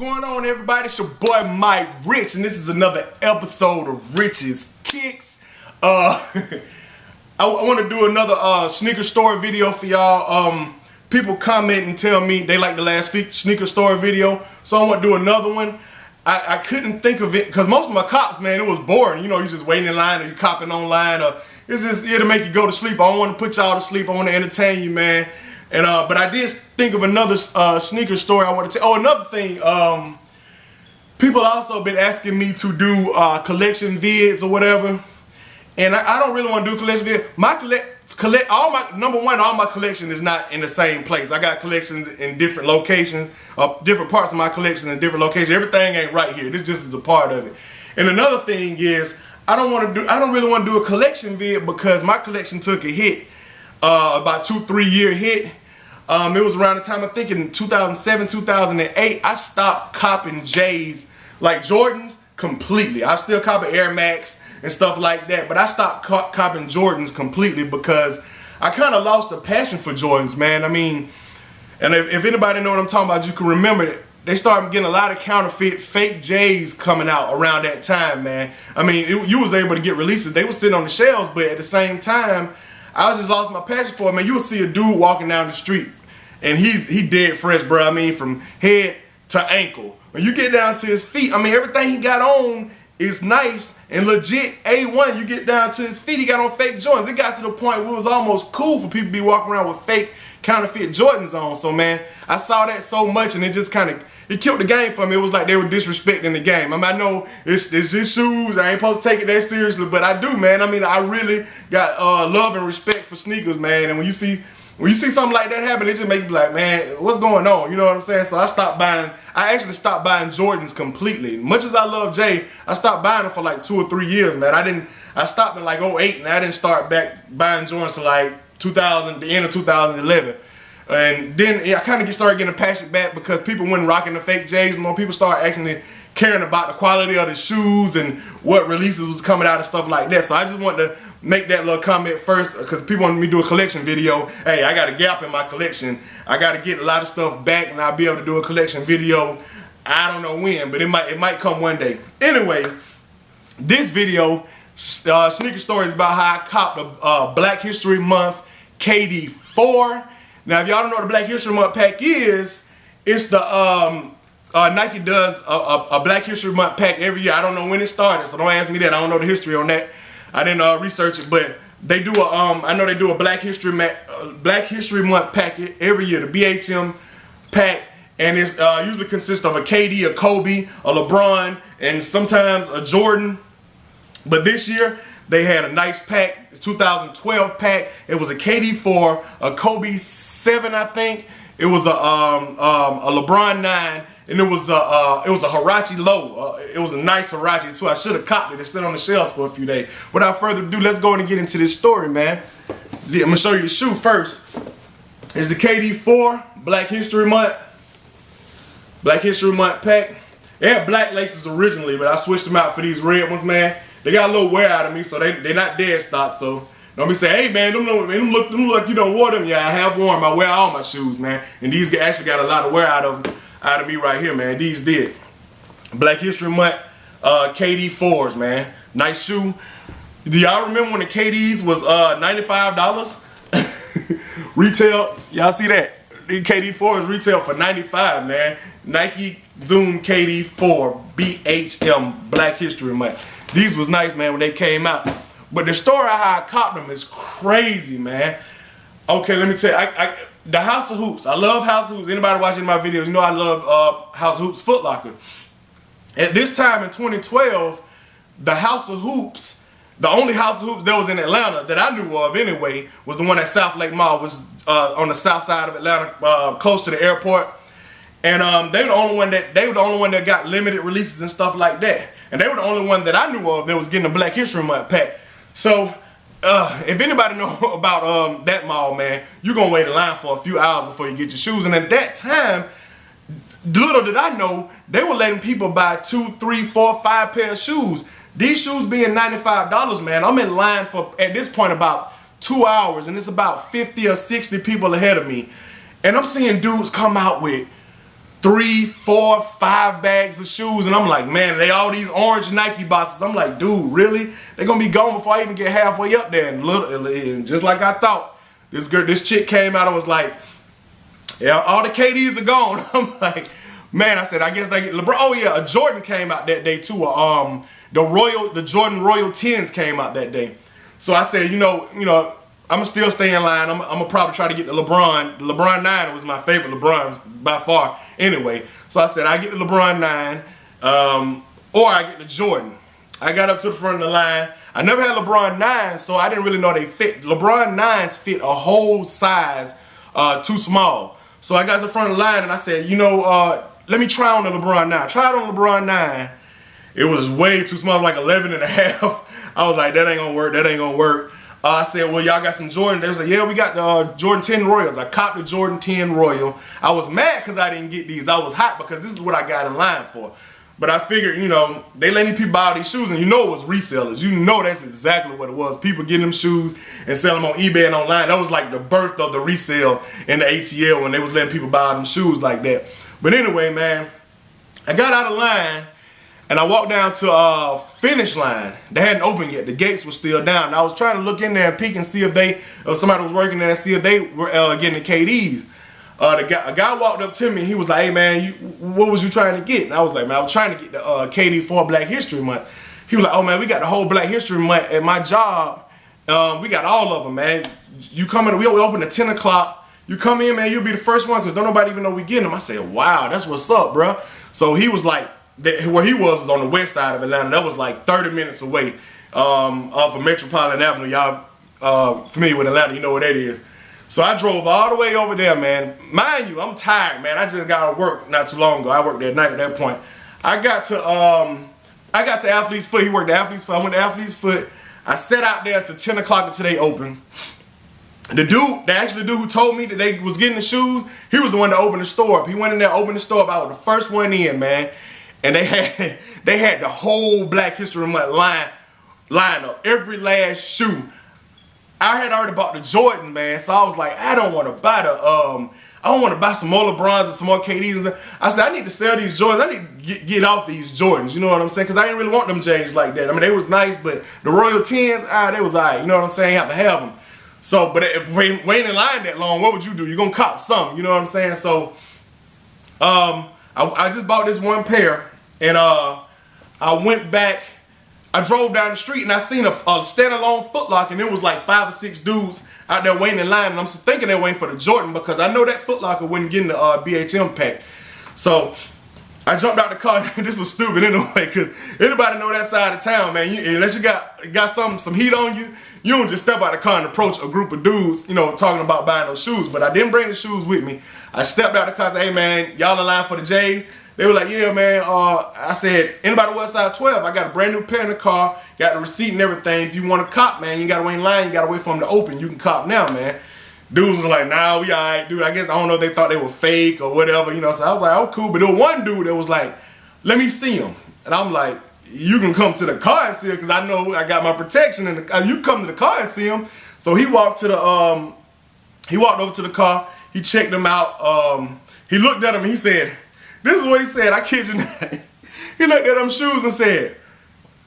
going on, everybody? It's your boy Mike Rich, and this is another episode of Rich's Kicks. I want to do another sneaker store video for y'all. People comment and tell me they like the last sneaker store video, so I want to do another one. I couldn't think of it because most of my Copps, man, it was boring. You know, you just waiting in line or you copping online, or it's just here to make you go to sleep. I don't want to put y'all to sleep. I want to entertain you, man. And but I did think of another sneaker story I want to tell. Oh, another thing. People also been asking me to do collection vids or whatever, and I don't really want to do collection vids. All my collection is not in the same place. I got collections in different locations, different parts of my collection in different locations. Everything ain't right here. This just is a part of it. And another thing is, I don't really want to do a collection vid because my collection took a hit, about 2-3 year hit. It was around the time, I think in 2007, 2008, I stopped copping J's, like Jordans, completely. I still cop Air Max and stuff like that, but I stopped copping Jordans completely because I kind of lost the passion for Jordans, man. I mean, and if anybody know what I'm talking about, you can remember it. They started getting a lot of counterfeit fake J's coming out around that time, man. I mean, you was able to get releases. They were sitting on the shelves, but at the same time, I just lost my passion for it, man. You would see a dude walking down the street, and he dead fresh, bro. I mean, from head to ankle. When you get down to his feet, I mean, everything he got on is nice and legit A1. You get down to his feet, he got on fake Jordans. It got to the point where it was almost cool for people to be walking around with fake counterfeit Jordans on. So, man, I saw that so much, and it just kind of, it killed the game for me. It was like they were disrespecting the game. I mean, I know it's just shoes. I ain't supposed to take it that seriously, but I do, man. I mean, I really got love and respect for sneakers, man. And when you see something like that happen, it just makes you be like, man, what's going on? You know what I'm saying? So I actually stopped buying Jordans completely. Much as I love Jay, I stopped buying them for like 2 or 3 years, man. I stopped in like 2008, and I didn't start back buying Jordans till like the end of 2011. And then I kind of started getting passionate back because people weren't rocking the fake J's. More people started actually caring about the quality of the shoes and what releases was coming out and stuff like that. So I just wanted to make that little comment first because people wanted me to do a collection video. Hey, I got a gap in my collection. I got to get a lot of stuff back, and I'll be able to do a collection video. I don't know when, but it might come one day. Anyway, this video, sneaker story, is about how I copped a Black History Month KD4. Now, if y'all don't know what the Black History Month pack is, it's the Nike does a Black History Month pack every year. I don't know when it started, so don't ask me that. I don't know the history on that. I didn't research it, but they do I know they do a Black History Month pack every year, the BHM pack, and it's usually consists of a KD, a Kobe, a LeBron, and sometimes a Jordan. But this year they had a nice pack, 2012 pack. It was a KD4, a Kobe 7, I think. It was a LeBron 9. And it was a Huarache low. It was a nice Huarache too. I should have copped it. It sit on the shelves for a few days. Without further ado, let's go and get into this story, man. I'm gonna show you the shoe first. It's the KD4 Black History Month pack. They had black laces originally, but I switched them out for these red ones, man. They got a little wear out of me, so they're not dead stock. So don't be saying, hey man, them look like you don't wear them. Yeah, I have worn them. I wear all my shoes, man. And these actually got a lot of wear out of me right here, man. These did. Black History Month KD4s, man. Nice shoe. Do y'all remember when the KDs was $95? Retail, y'all see that? The KD4s retail for $95, man. Nike Zoom KD4 BHM Black History Month. These was nice, man, when they came out. But the story of how I copped them is crazy, man. Okay, let me tell you. The House of Hoops. I love House of Hoops. Anybody watching my videos, you know I love House of Hoops Foot Locker. At this time in 2012, the House of Hoops, the only House of Hoops that was in Atlanta that I knew of anyway, was the one at South Lake Mall, which is on the south side of Atlanta, close to the airport. And they were the only one that got limited releases and stuff like that. And they were the only one that I knew of that was getting a Black History Month pack. So if anybody know about that mall, man, you're gonna wait in line for a few hours before you get your shoes. And at that time, little did I know, they were letting people buy 2, 3, 4, 5 pair of shoes. These shoes being $95, man, I'm in line for, at this point, about 2 hours, and it's about 50 or 60 people ahead of me. And I'm seeing dudes come out with 3, 4, 5 bags of shoes, and I'm like, man, they all these orange Nike boxes. I'm like, dude, really? They're gonna be gone before I even get halfway up there. And just like I thought, this chick came out and was like, yeah, all the KDs are gone. I'm like, man, I said, I guess they get LeBron. Oh yeah, a Jordan came out that day too. The Jordan Royal 10s came out that day. So I said, you know, I'm gonna still stay in line. I'm gonna probably try to get the LeBron. The LeBron 9 was my favorite LeBron by far. Anyway, so I said I get the LeBron 9, or I get the Jordan. I got up to the front of the line. I never had LeBron 9, so I didn't really know they fit. LeBron 9s fit a whole size too small. So I got to the front of the line and I said, you know, let me try on the LeBron 9. Try it on LeBron 9. It was way too small, like 11 and a half. I was like, that ain't gonna work. That ain't gonna work. I said, well, y'all got some Jordan. They was like, yeah, we got the Jordan 10 Royals. I copped the Jordan 10 Royal. I was mad because I didn't get these. I was hot because this is what I got in line for. But I figured, you know, they letting people buy all these shoes, and you know it was resellers. You know that's exactly what it was. People getting them shoes and selling them on eBay and online. That was like the birth of the resale in the ATL when they was letting people buy them shoes like that. But anyway, man, I got out of line. And I walked down to finish line. They hadn't opened yet. The gates were still down. And I was trying to look in there and peek and see if somebody was working there and see if they were getting the KDs. A guy walked up to me. He was like, "Hey man, what was you trying to get?" And I was like, "Man, I was trying to get the KD for Black History Month." He was like, "Oh man, we got the whole Black History Month at my job. We got all of them, man. You come in. We open at 10 o'clock. You come in, man. You'll be the first one because don't nobody even know we getting them." I said, "Wow, that's what's up, bro." So he was like. Where he was on the west side of Atlanta. That was like 30 minutes away off of Metropolitan Avenue. Y'all familiar with Atlanta, you know what that is. So I drove all the way over there, man. Mind you, I'm tired, man. I just got to work not too long ago. I worked at night at that point. I got to Athlete's Foot. He worked at Athlete's Foot. I went to Athlete's Foot. I sat out there until 10 o'clock until they opened. The dude who told me that they was getting the shoes, he was the one that opened the store up. He went in there, opened the store up. I was the first one in, man. And they had the whole Black History Month line up, every last shoe. I had already bought the Jordans, man, so I was like, I don't want to buy I don't want to buy some more LeBrons and some more KDs. I said, I need to sell these Jordans. I need to get off these Jordans, you know what I'm saying? Because I didn't really want them J's like that. I mean, they was nice, but the Royal 10s, they was all right, you know what I'm saying? You have to have them. So, but if waiting in line that long, what would you do? You're going to cop some, you know what I'm saying? So, I just bought this one pair. And I went back, I drove down the street and I seen a standalone Foot Locker, and it was like 5 or 6 dudes out there waiting in line, and I'm thinking they're waiting for the Jordan because I know that Foot Locker wasn't getting the BHM pack. So I jumped out the car. This was stupid anyway, because anybody know that side of town, man, unless you got some heat on you, you don't just step out the car and approach a group of dudes, you know, talking about buying those shoes. But I didn't bring the shoes with me. I stepped out the car and said, hey man, y'all in line for the J's? They were like, yeah, man. I said, anybody west side 12? I got a brand new pair in the car, got the receipt and everything. If you want to cop, man, you got to wait in line. You got to wait for them to open. You can cop now, man. Dudes was like, nah, we all right, dude. I guess, I don't know if they thought they were fake or whatever, you know. So I was like, oh, cool. But there was one dude that was like, let me see him. And I'm like, you can come to the car and see him because I know I got my protection. And you come to the car and see him. So he walked over to the car. He checked them out. He looked at him and he said, this is what he said, I kid you not. He looked at them shoes and said,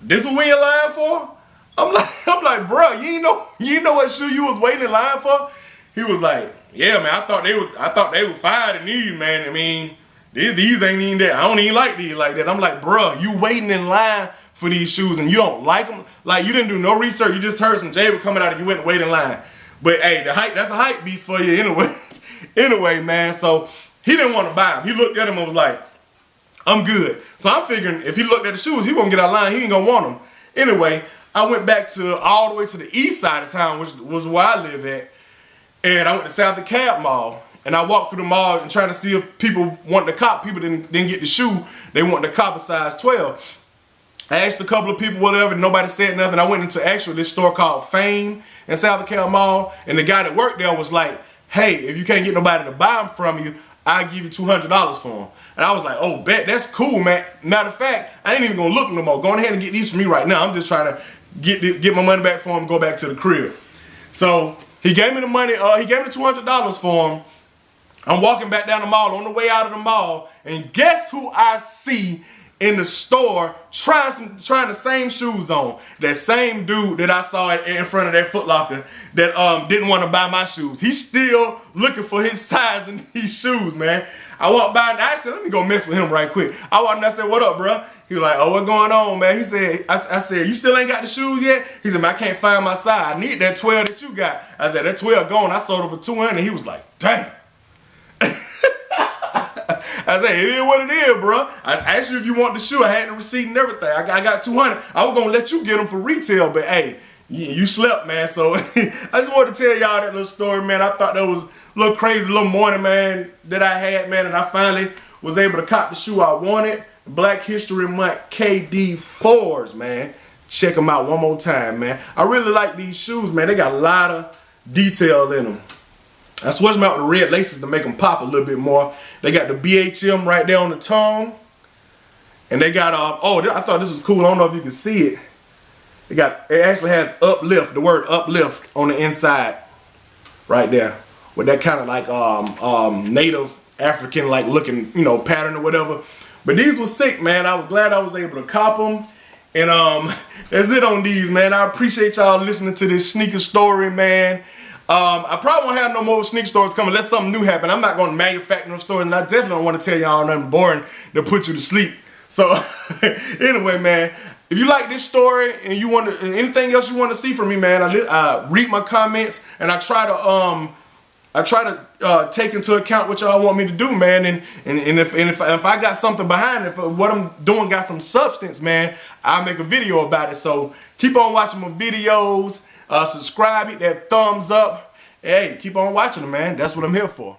this what we in line for? I'm like, bro, you know what shoe you was waiting in line for? He was like, yeah, man, I thought they were fired in these, man. I mean, these ain't even that. I don't even like these like that. I'm like, bro, you waiting in line for these shoes and you don't like them? Like, you didn't do no research. You just heard some Jay coming out and you went and waited in line. But hey, that's a hype beast for you anyway. Anyway, man, so he didn't want to buy them. He looked at them and was like, I'm good. So I'm figuring if he looked at the shoes, he won't get out of line. He ain't going to want them. Anyway, I went back all the way to the east side of town, which was where I live at. And I went to South DeKalb Mall. And I walked through the mall and trying to see if people wanted to cop. People didn't get the shoe. They wanted to cop a size 12. I asked a couple of people, whatever, nobody said nothing. I went into this store called Fame in South DeKalb Mall. And the guy that worked there was like, hey, if you can't get nobody to buy them from you, I'll give you $200 for them. And I was like, oh, bet, that's cool, man. Matter of fact, I ain't even gonna look no more. Go ahead and get these for me right now. I'm just trying to get my money back for him and go back to the crib. So he gave me the money, he gave me the $200 for him. I'm walking back down the mall on the way out of the mall, and guess who I see in the store trying the same shoes on? That same dude that I saw in front of that Foot Locker that didn't want to buy my shoes. He's still looking for his size in these shoes, man. I walked by and I said, let me go mess with him right quick. I walked and I said, what up, bro? He was like, oh, what going on, man? He said, I said, you still ain't got the shoes yet? He said, man, I can't find my size. I need that 12 that you got. I said, that 12 gone. I sold over 200. He was like, dang. I said, it is what it is, bro. I asked you if you want the shoe. I had the receipt and everything. I got 200. I was going to let you get them for retail, but hey, you slept, man. So I just wanted to tell y'all that little story, man. I thought that was a little crazy little morning, man, that I had, man. And I finally was able to cop the shoe I wanted. Black History Month KD4s, man. Check them out one more time, man. I really like these shoes, man. They got a lot of detail in them. I switched them out with the red laces to make them pop a little bit more. They got the BHM right there on the tongue. And they got, I thought this was cool. I don't know if you can see it. It actually has uplift, the word uplift on the inside. Right there. With that kind of like native African like looking, pattern or whatever. But these were sick, man. I was glad I was able to cop them. And that's it on these, man. I appreciate y'all listening to this sneaker story, man. I probably won't have no more sneaker stories coming unless something new happen. I'm not going to manufacture no stories, and I definitely don't want to tell y'all nothing boring to put you to sleep. So anyway, man, if you like this story and you want to, anything else you want to see from me, man, I read my comments and I try to take into account what y'all want me to do, man. And if I got something behind it, if what I'm doing got some substance, man, I'll make a video about it. So keep on watching my videos. Subscribe, hit that thumbs up. Hey, keep on watching them, man. That's what I'm here for.